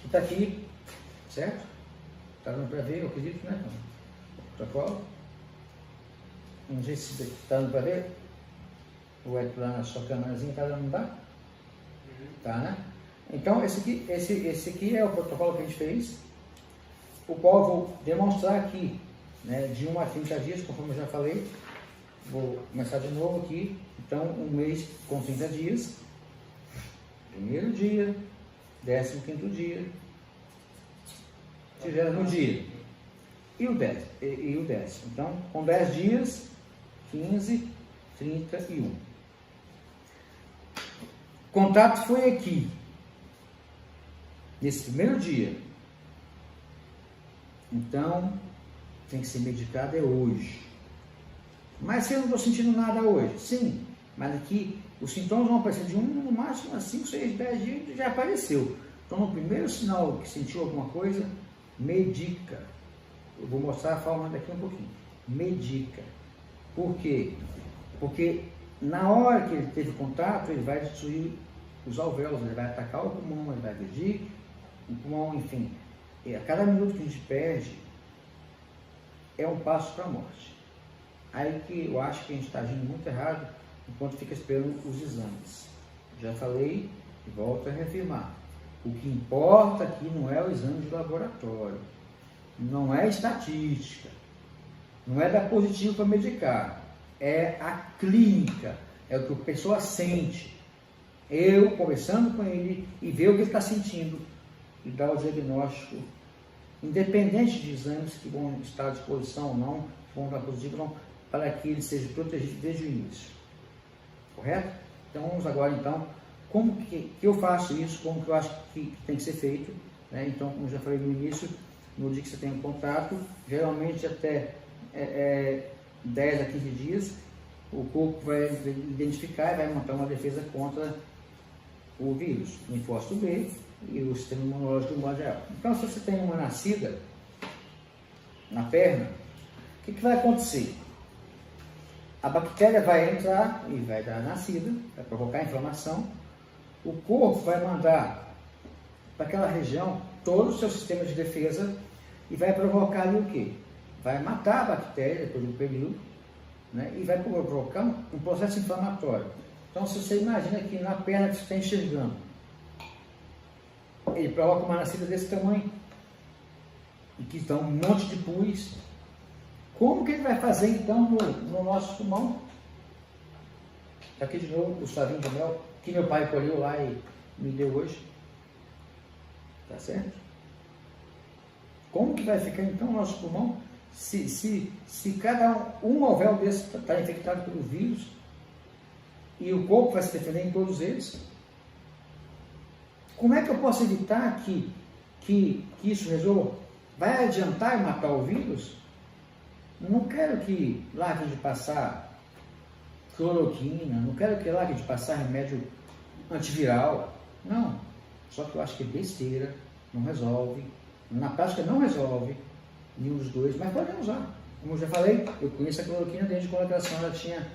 está aqui, certo? Está dando para ver, eu acredito, né? O protocolo. Não sei se está dando para ver. O Hélio lá na sua câmerazinha está dando, não está? Tá, né? Então, esse aqui é o protocolo que a gente fez, o qual eu vou demonstrar aqui, né, de 1 a 30 dias, conforme eu já falei. Vou começar de novo aqui. Então, um mês com 30 dias. Primeiro dia, 15º dia, 30º dia. E o 10. Então, com 10 dias, 15, 31. O contato foi aqui, nesse primeiro dia. Então, tem que ser medicado é hoje. Mas se eu não estou sentindo nada hoje, sim, mas aqui os sintomas vão aparecer de no máximo a 5, 6, 10 dias e já apareceu. Então, no primeiro sinal que sentiu alguma coisa, medica. Eu vou mostrar a forma daqui um pouquinho. Medica. Por quê? Porque na hora que ele teve contato, ele vai destruir os alvéolos, ele vai atacar o pulmão, ele vai agredir o pulmão, enfim. E a cada minuto que a gente perde, é um passo para a morte. Aí que eu acho que a gente está agindo muito errado enquanto fica esperando os exames. Já falei e volto a reafirmar. O que importa aqui não é o exame de laboratório, não é estatística, não é dar positivo para medicar, é a clínica, é o que a pessoa sente. Eu conversando com ele e ver o que ele está sentindo e dar o diagnóstico, independente de exames que vão estar à disposição ou não, que vão dar positivo ou não, para que ele seja protegido desde o início. Correto? Então vamos agora então, como que eu faço isso, como que eu acho que tem que ser feito, né? Então, como eu já falei no início, no dia que você tem um contato, geralmente até 10 a 15 dias, o corpo vai identificar e vai montar uma defesa contra o vírus, o linfócito B e o sistema imunológico do modo geral. Então, se você tem uma nascida na perna, o que vai acontecer? A bactéria vai entrar e vai dar a nascida, vai provocar inflamação. O corpo vai mandar para aquela região todo o seu sistema de defesa e vai provocar ali o quê? Vai matar a bactéria depois de um período, né? E vai provocar um processo inflamatório. Então, se você imagina que na perna que você está enxergando, ele provoca uma nascida desse tamanho, e que estão um monte de pus. Como que ele vai fazer então no nosso pulmão? Aqui de novo o Gustavinho de mel, que meu pai colheu lá e me deu hoje. Tá certo? Como que vai ficar então o nosso pulmão se cada um alvéolo desse está infectado pelo vírus e o corpo vai se defender em todos eles? Como é que eu posso evitar que isso resolva? Vai adiantar matar o vírus? Não quero que largue de passar cloroquina, não quero que largue de passar remédio antiviral. Não. Só que eu acho que é besteira, não resolve. Na prática não resolve nenhum dos dois, mas podem usar. Como eu já falei, eu conheço a cloroquina desde quando aquela senhora tinha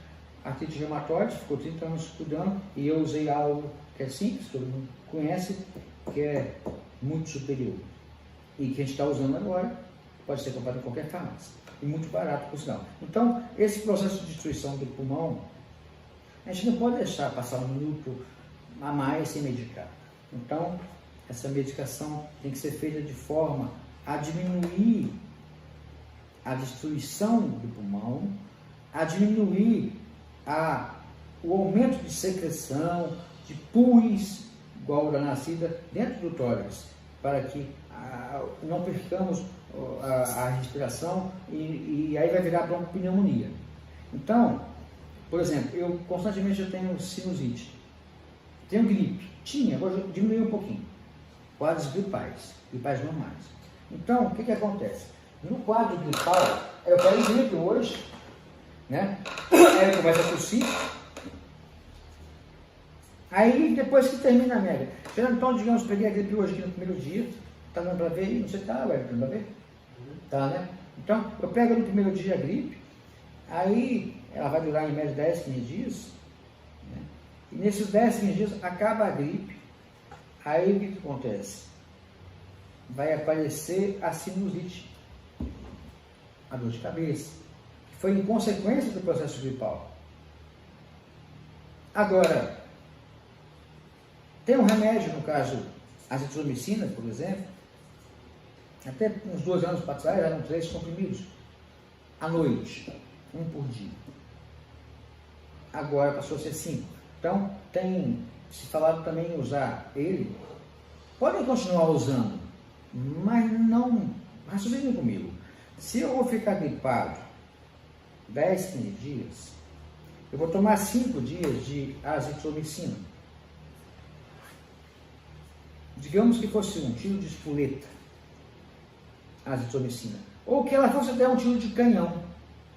artrite reumatoide, ficou 30 anos estudando, e eu usei algo que é simples, todo mundo conhece, que é muito superior. E que a gente está usando agora, pode ser comprado em qualquer farmácia. E muito barato, por sinal. Então, esse processo de destruição do pulmão, a gente não pode deixar passar um minuto a mais sem medicar. Então, essa medicação tem que ser feita de forma a diminuir a destruição do pulmão, a diminuir o aumento de secreção, de pus, igual da nascida, dentro do tórax, para que não percamos a respiração e aí vai virar broncopneumonia. Então, por exemplo, eu constantemente tenho sinusite, tenho gripe, agora diminuiu um pouquinho, quadros gripais normais. Então, o que acontece? No quadro gripal, eu pego gripe hoje, né? Aí eu começo a tossir, aí depois que termina a média. Então, digamos, peguei a gripe hoje aqui no primeiro dia, tá dando para ver aí? Não sei se tá, dando para ver? Tá, né? Então, eu pego no primeiro dia a gripe, aí ela vai durar em média 10, 15 dias, né? E nesses 10, 15 dias acaba a gripe, aí o que acontece? vai aparecer a sinusite, a dor de cabeça, que foi em consequência do processo gripal. Agora, tem um remédio, no caso, azitromicina, por exemplo, até uns 2 anos para trás eram 3 comprimidos à noite, 1 por dia. Agora passou a ser 5. Então, tem se falado também em usar ele. Podem continuar usando, mas não, raciocinem comigo. Se eu vou ficar gripado 10, 15 dias, eu vou tomar 5 dias de azitromicina. Digamos que fosse um tiro de espoleta, azitromicina. Ou que ela fosse até um tiro de canhão,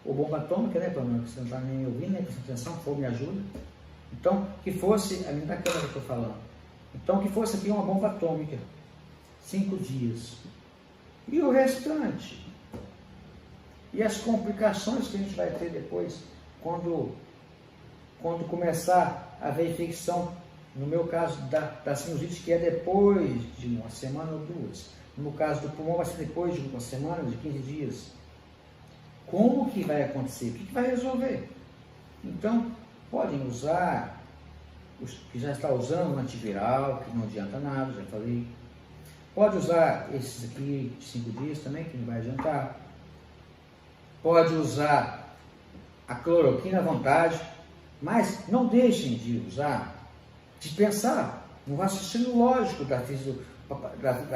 ou bomba atômica, né? Para não você não está nem ouvindo, né? Presta atenção, por favor, me ajuda. Então, que fosse, a minha daquela que eu estou falando. Então, que fosse aqui uma bomba atômica, 5 dias. E o restante? E as complicações que a gente vai ter depois, quando começar a haver infecção, no meu caso da sinusite, que é depois de 1 semana ou 2. No caso do pulmão, vai ser depois de 1 semana, de 15 dias. Como que vai acontecer? O que vai resolver? Então, podem usar, os que já está usando um antiviral, que não adianta nada, já falei. Pode usar esses aqui de 5 dias também, que não vai adiantar. Pode usar a cloroquina à vontade, mas não deixem de usar, de pensar no raciocínio lógico da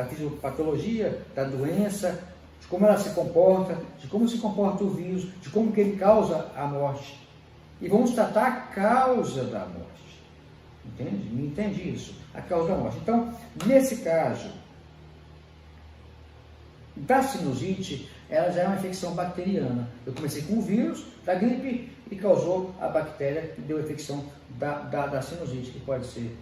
fisiopatologia, da doença, de como ela se comporta, de como se comporta o vírus, de como que ele causa a morte. E vamos tratar a causa da morte. Entende? Me entende isso? A causa da morte. Então, nesse caso da sinusite, ela já é uma infecção bacteriana. Eu comecei com o vírus da gripe e causou a bactéria que deu a infecção da sinusite, que pode ser,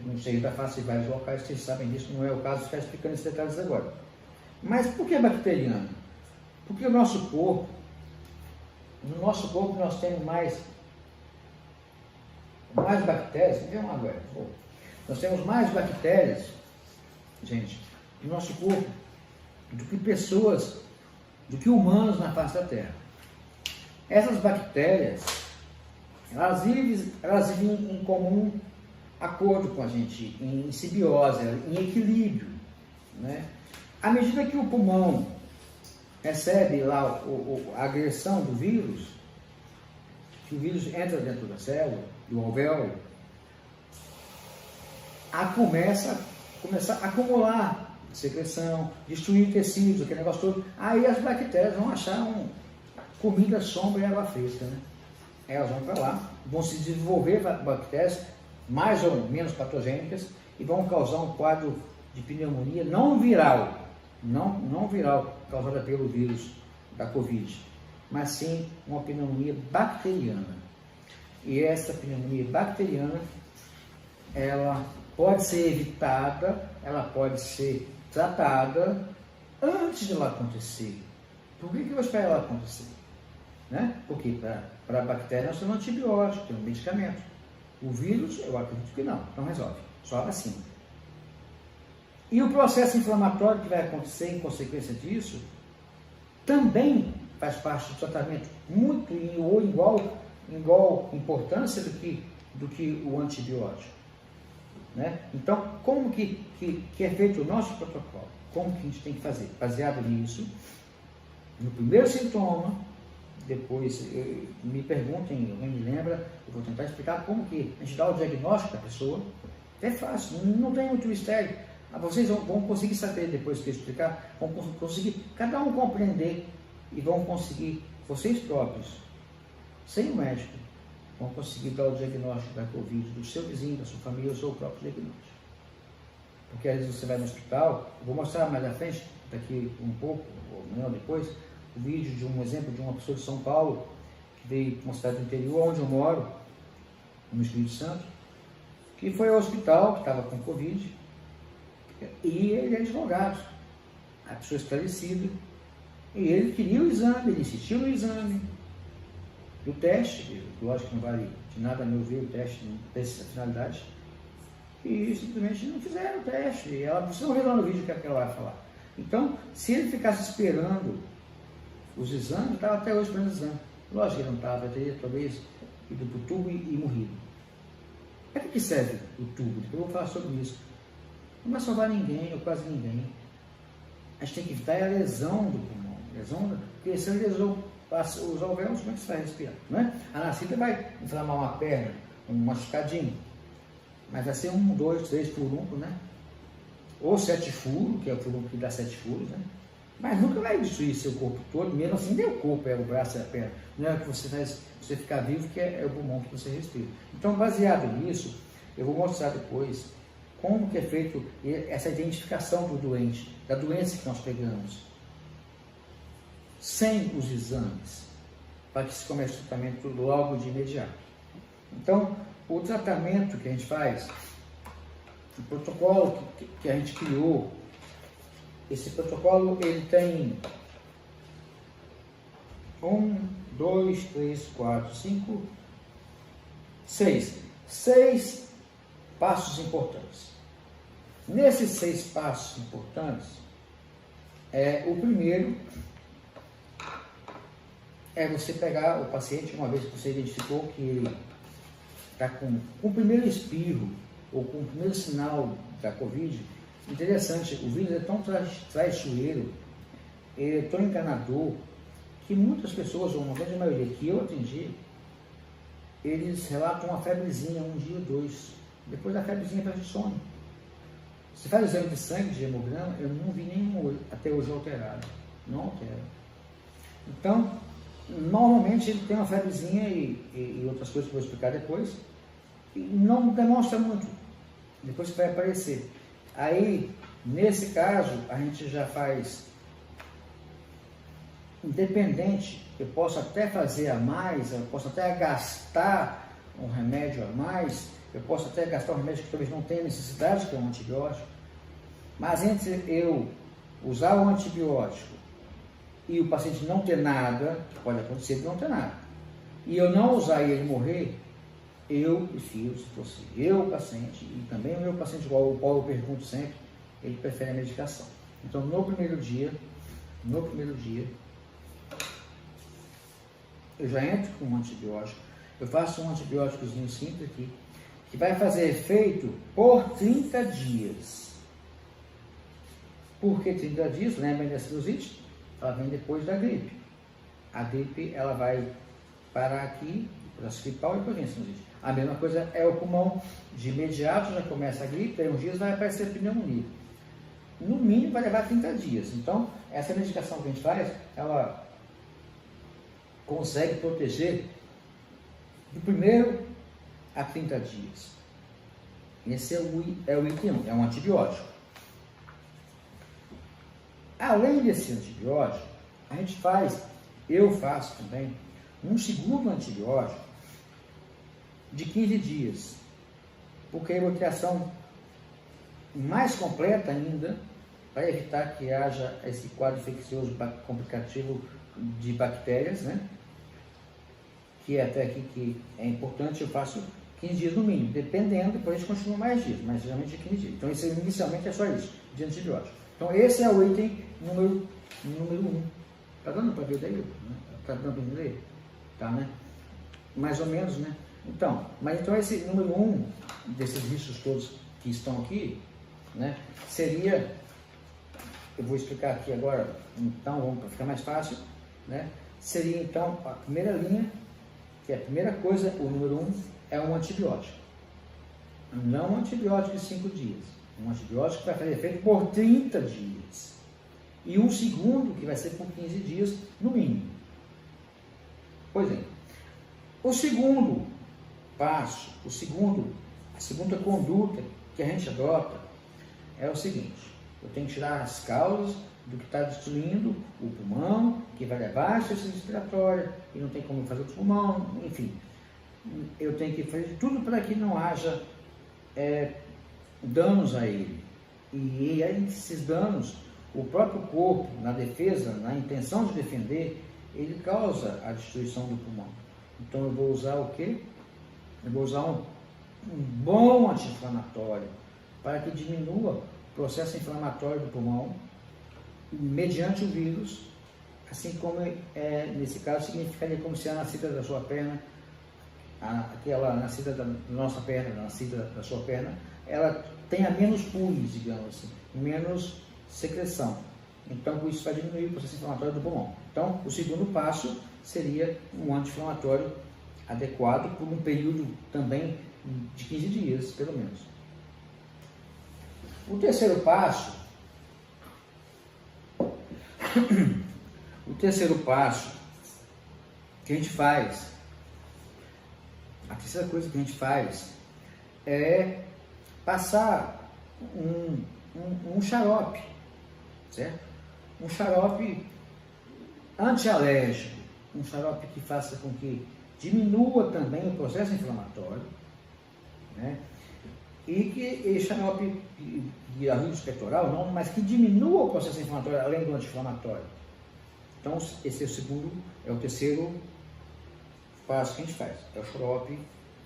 não sei, da face de vários locais, vocês sabem disso, não é o caso de ficar explicando esses detalhes agora. Mas por que bacteriana? Porque no nosso corpo nós temos mais bactérias, vê uma agora, nós temos mais bactérias, gente, no nosso corpo, do que pessoas, do que humanos na face da Terra. Essas bactérias, elas vivem em comum acordo com a gente, em simbiose, em equilíbrio, né? À medida que o pulmão recebe lá a agressão do vírus, que o vírus entra dentro da célula, do alvéolo, começa a acumular secreção, destruir tecidos, aquele negócio todo. Aí as bactérias vão achar comida, sombra e água fresca, né? Elas vão para lá, vão se desenvolver bactérias mais ou menos patogênicas e vão causar um quadro de pneumonia não viral, não viral, causada pelo vírus da Covid, mas sim uma pneumonia bacteriana. E essa pneumonia bacteriana, ela pode ser evitada, ela pode ser tratada antes de ela acontecer. Por que eu vou esperar ela acontecer? Né? Porque para a bactéria nós temos um antibiótico, tem um medicamento. O vírus, eu acredito que não resolve, só a vacina. E o processo inflamatório que vai acontecer em consequência disso também faz parte do tratamento, muito ou igual importância do que o antibiótico. Né? Então, como que é feito o nosso protocolo? Como que a gente tem que fazer? Baseado nisso, no primeiro sintoma, depois me perguntem, alguém me lembra, eu vou tentar explicar como que a gente dá o diagnóstico da pessoa. É fácil, não tem muito mistério. Vocês vão conseguir saber depois que eu explicar, vão conseguir cada um compreender e vão conseguir, vocês próprios, sem o médico, vão conseguir dar o diagnóstico da Covid do seu vizinho, da sua família, o seu próprio diagnóstico. Porque às vezes você vai no hospital, eu vou mostrar mais à frente, daqui um pouco, ou melhor depois, o vídeo de um exemplo de uma pessoa de São Paulo, que veio para uma cidade do interior, onde eu moro, no Espírito Santo, que foi ao hospital, que estava com Covid, e ele é advogado, a pessoa esclarecida, e ele queria o exame, ele insistiu no exame, o teste, lógico que não vale de nada a meu ver o teste, não tem essa finalidade, e simplesmente não fizeram o teste. Vocês vão ver lá no vídeo que ela vai falar. Então, se ele ficasse esperando os exames, estava até hoje esperando os exames. Lógico que ele não estava, teria talvez ido para o tubo e morrido. Para que serve o tubo? Depois eu vou falar sobre isso. Não vai salvar ninguém, ou quase ninguém. A gente tem que evitar a lesão do pulmão. Porque se ele lesou os alvéolos, como é que você vai respirar? Não é? A nascida vai inflamar uma perna, um machucadinho. Mas vai ser 1, 2, 3 furúnculos, né? Ou 7 furos, que é o furúnculo que dá 7 furos, né? Mas nunca vai destruir seu corpo todo, mesmo assim, o corpo, é o braço, é a perna. Não é o que você faz, você ficar vivo, que é o pulmão que você respira. Então, baseado nisso, eu vou mostrar depois como que é feito essa identificação do doente, da doença que nós pegamos, sem os exames, para que se comece o tratamento logo de imediato. Então, o tratamento que a gente faz, o protocolo que a gente criou, esse protocolo ele tem 1, 2, 3, 4, 5, 6 passos importantes. Nesses 6 passos importantes, o primeiro é você pegar o paciente, uma vez que você identificou que ele está com o primeiro espirro ou com o primeiro sinal da Covid. Interessante, o vírus é tão traiçoeiro, ele é tão enganador, que muitas pessoas, ou uma grande maioria que eu atendi, eles relatam uma febrezinha, 1 dia ou 2. Depois da febrezinha perde sono. Se faz exame de sangue, de hemograma, eu não vi nenhum até hoje alterado. Não altera. Então, normalmente ele tem uma febrezinha e outras coisas que eu vou explicar depois, e não demonstra muito. Depois vai aparecer. Aí, nesse caso, a gente já faz independente. Eu posso até fazer a mais, eu posso até gastar um remédio a mais, eu posso até gastar um remédio que talvez não tenha necessidade, que é um antibiótico. Mas entre eu usar o antibiótico e o paciente não ter nada, pode acontecer de não ter nada, e eu não usar e ele morrer, eu prefiro, se fosse eu, o paciente, e também o meu paciente, o qual eu pergunto sempre, ele prefere a medicação. Então, no primeiro dia, eu já entro com um antibiótico, eu faço um antibióticozinho simples aqui, que vai fazer efeito por 30 dias. Por que 30 dias? Lembrem da sinusite? Ela vem depois da gripe. A gripe, ela vai parar aqui, classificar e depois vem a sinusite. A mesma coisa é o pulmão. De imediato já começa a gripe, daí uns dias vai aparecer a pneumonia. No mínimo vai levar 30 dias. Então, essa medicação que a gente faz, ela consegue proteger do primeiro a 30 dias. Esse é o item 1, é um antibiótico. Além desse antibiótico, a gente eu faço também, um segundo antibiótico de 15 dias, porque é uma criação mais completa ainda, para evitar que haja esse quadro infeccioso complicativo de bactérias, né? Que é até aqui que é importante, eu faço 15 dias no mínimo, dependendo, depois a gente continua mais dias, mas geralmente é 15 dias. Então, esse inicialmente é só isso, de antibiótico. Então, esse é o item número 1. Está dando para ver daí? Está dando para ler? Tá, né? Mais ou menos, né? Então, esse número 1 desses riscos todos que estão aqui, né, seria, eu vou explicar aqui agora, então, para ficar mais fácil, né, seria então a primeira linha, que é a primeira coisa, o número 1 é um antibiótico. Não um antibiótico de 5 dias, um antibiótico que vai fazer efeito por 30 dias. E um segundo que vai ser por 15 dias, no mínimo. Pois é. O segundo passo, a segunda conduta que a gente adota é o seguinte: eu tenho que tirar as causas do que está destruindo o pulmão, que vai levar a insuficiência respiratória, e não tem como fazer outro pulmão, enfim. Eu tenho que fazer tudo para que não haja danos a ele. E aí, esses danos, o próprio corpo, na defesa, na intenção de defender, ele causa a destruição do pulmão. Então eu vou usar o quê? Eu vou usar um bom anti-inflamatório para que diminua o processo inflamatório do pulmão, mediante o vírus, assim como nesse caso significaria como se a nascida da sua perna, aquela nascida da nossa perna, nascida da sua perna, ela tenha menos pus, digamos assim, menos secreção. Então, isso vai diminuir o processo inflamatório do pulmão. Então, o segundo passo seria um anti-inflamatório adequado por um período também de 15 dias, pelo menos. O terceiro passo, que a gente faz, a terceira coisa que a gente faz é passar um xarope, certo? Um xarope antialérgico, um xarope que faça com que diminua também o processo inflamatório, né? E que esse xarope de arroz pectoral, não, mas que diminua o processo inflamatório além do anti-inflamatório. Então, esse é o terceiro passo que a gente faz. É o xarope,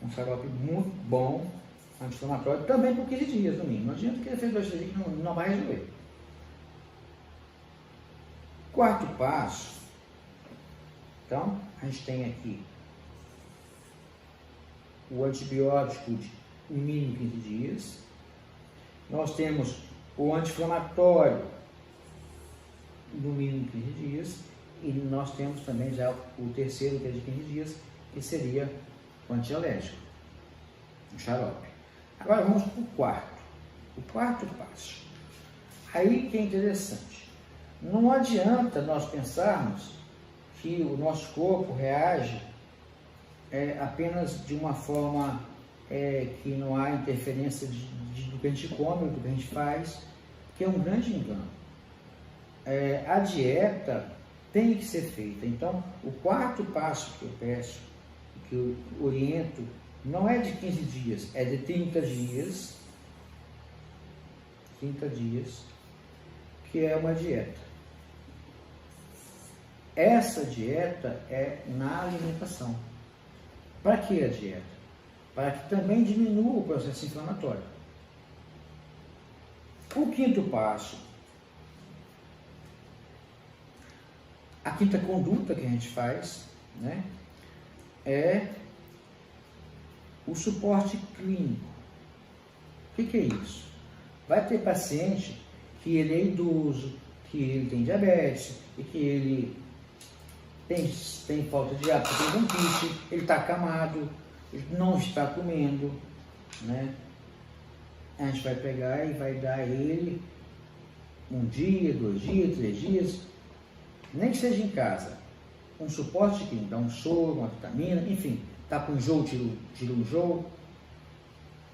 um xarope muito bom, anti-inflamatório, também por 15 dias no mínimo. Não adianta que ele fez 2 dias que não vai resolver. Quarto passo, então, a gente tem aqui o antibiótico de no mínimo 15 dias. Nós temos o anti-inflamatório no mínimo 15 dias. E nós temos também já o terceiro, que é de 15 dias, que seria o antialérgico, o xarope. Agora vamos para o quarto. O quarto passo. Aí que é interessante. Não adianta nós pensarmos que o nosso corpo reage apenas de uma forma que não há interferência do que a gente come, do que a gente faz, que é um grande engano. A dieta tem que ser feita. Então, o quarto passo que eu peço, que eu oriento, não é de 15 dias, é de 30 dias. 30 dias, que é uma dieta. Essa dieta é na alimentação. Para que a dieta? Para que também diminua o processo inflamatório. O quinto passo, a quinta conduta que a gente faz, né, é o suporte clínico. O que é isso? Vai ter paciente que ele é idoso, que ele tem diabetes e que ele tem falta de hábito, tem bronquite, ele está acamado, ele não está comendo, né? A gente vai pegar e vai dar a ele 1 dia, 2 dias, 3 dias, nem que seja em casa, um suporte clínico, dá um soro, uma vitamina, enfim, está com enjoo, tira o enjoo.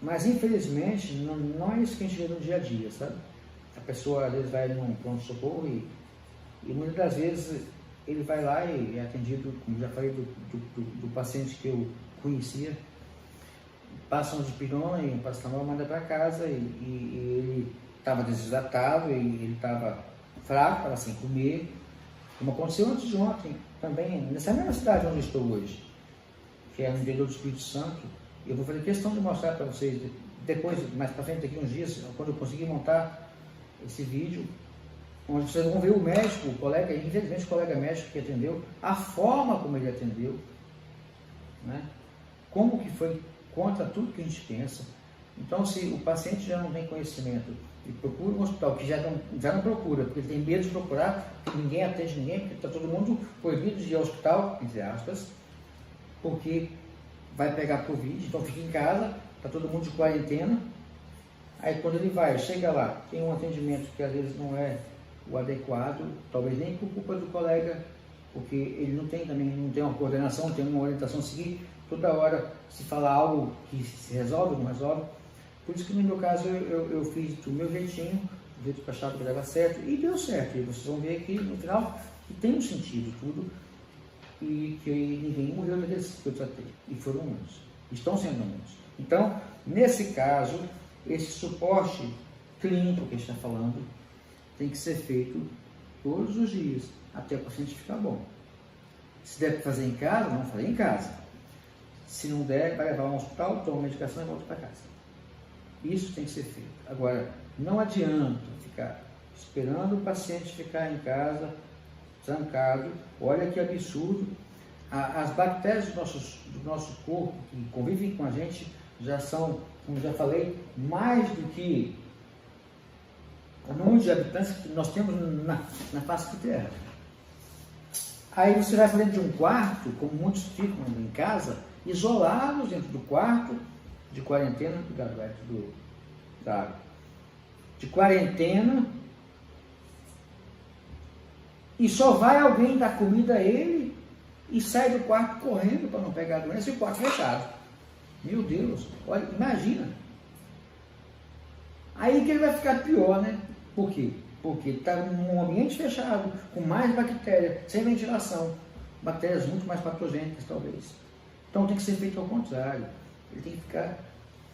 Mas infelizmente não é isso que a gente vê no dia a dia, sabe? A pessoa às vezes vai num pronto-socorro e muitas das vezes ele vai lá e é atendido, como já falei, do paciente que eu conhecia, passa um dipirona e um paracetamol, manda para casa e ele estava desidratado e ele estava fraco, estava sem comer, como aconteceu antes de ontem, também nessa mesma cidade onde eu estou hoje, que é no interior do Espírito Santo. Eu vou fazer questão de mostrar para vocês depois, mais para frente, daqui uns dias, quando eu conseguir montar esse vídeo, onde vocês vão ver o médico, o colega, infelizmente o colega médico que atendeu, a forma como ele atendeu, né? Como que foi contra tudo que a gente pensa. Então, se o paciente já não tem conhecimento e procura um hospital, que já não procura, porque ele tem medo de procurar, porque ninguém atende ninguém, porque está todo mundo proibido de ir ao hospital, entre aspas, porque vai pegar Covid, então fica em casa, está todo mundo de quarentena. Aí quando ele vai, chega lá, tem um atendimento que às vezes não é o adequado, talvez nem por culpa do colega, porque ele não tem uma coordenação, não tem uma orientação a seguir. Toda hora se fala algo que se resolve, não resolve. Por isso que no meu caso eu fiz do meu jeitinho, do jeito que eu achava que dava certo, e deu certo. E vocês vão ver aqui no final que tem um sentido tudo, e que ninguém morreu daqueles que eu tratei, e foram muitos, estão sendo muitos. Então, nesse caso, esse suporte clínico que a gente está falando tem que ser feito todos os dias, até o paciente ficar bom. Se der para fazer em casa, vamos fazer em casa. Se não der, vai levar a um hospital, toma medicação e volta para casa. Isso tem que ser feito. Agora, não adianta ficar esperando o paciente ficar em casa, trancado. Olha que absurdo. As bactérias do nosso corpo, que convivem com a gente, já são, como já falei, mais do que o número de habitantes que nós temos na face da Terra. Aí você vai para dentro de um quarto, como muitos ficam em casa, isolados dentro do quarto, de quarentena, cuidado, vai da água, de quarentena, e só vai alguém dar comida a ele e sai do quarto correndo para não pegar a doença e o quarto fechado. Meu Deus, olha, imagina. Aí que ele vai ficar pior, né? Por quê? Porque está num ambiente fechado, com mais bactérias, sem ventilação, bactérias muito mais patogênicas talvez. Então tem que ser feito ao contrário. Ele tem que ficar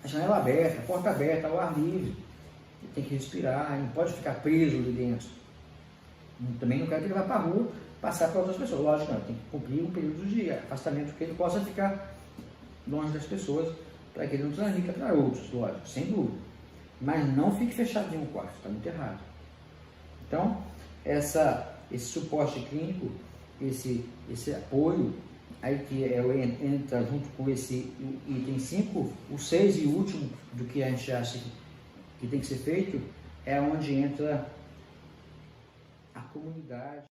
a janela aberta, a porta aberta, ao ar livre. Ele tem que respirar, ele não pode ficar preso ali dentro. Também não quero que ele vá para a rua passar para outras pessoas. Lógico, não, tem que cumprir um período de afastamento que ele possa ficar longe das pessoas, para que ele não transmita para outros, lógico, sem dúvida. Mas não fique fechado em um quarto, está muito errado. Então, esse suporte clínico, esse apoio, aí que entra junto com esse item 5, o 6 e o último do que a gente acha que tem que ser feito, é onde entra a comunidade.